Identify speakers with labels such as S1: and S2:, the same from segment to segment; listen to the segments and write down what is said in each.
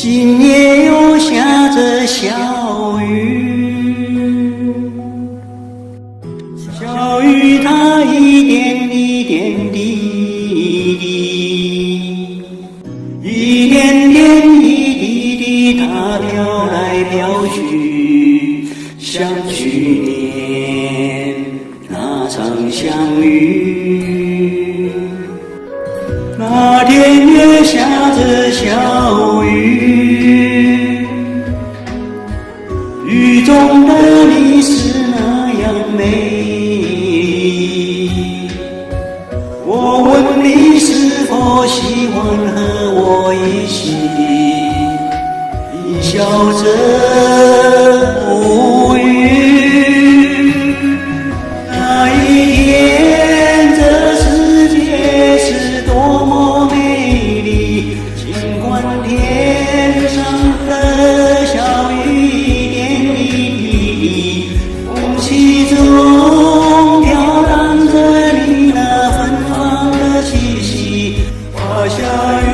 S1: 今夜又下着小雨，小雨它一点一点滴滴，一点点一滴滴，它飘来飘去，像去年那场相遇。那天也下着小雨，雨中的你是那样美丽。我问你是否喜欢和我一起一笑着无语。那一天这世界是多么美丽，尽管天上的小雨一点一滴，空气中飘荡着你那芬芳的气息。花下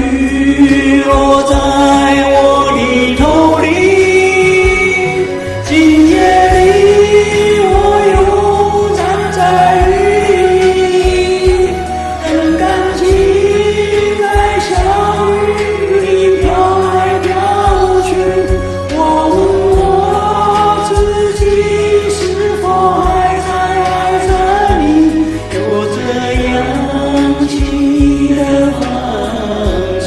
S1: 雨落在我的头里，今夜里我又站在雨里，很感情在小雨里飘来飘去。我问我自己是否还在爱着你，有这样轻易的放弃。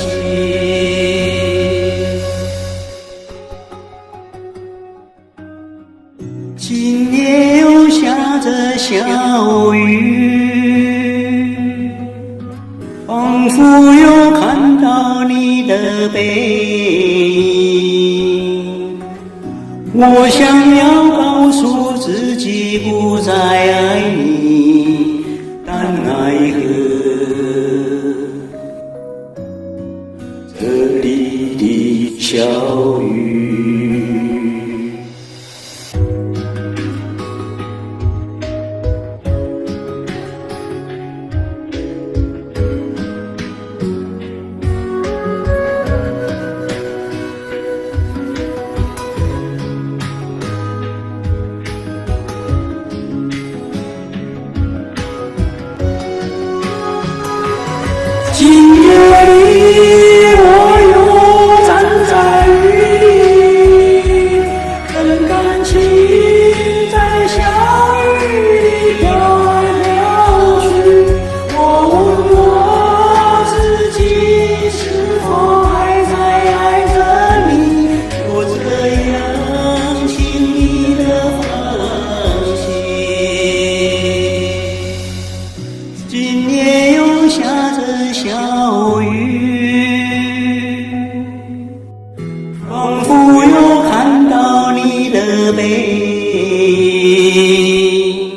S1: 今夜又下着小雨，仿佛又看到你的背影。我想要告诉自己不再爱你，但奈何这里的小雨。今夜里我又站在雨里，很感情在小雨里飘来飘去。我问我自己是否还在爱着你，有这样轻易的放弃。今夜又下着小雨，仿佛又看到你的背影。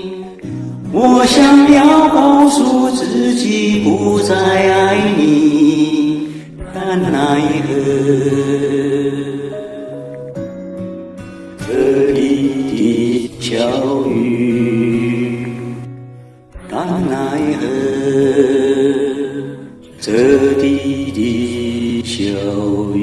S1: 我想要告诉自己不再爱你，但奈何这里的小雨，但奈何这里的小雨。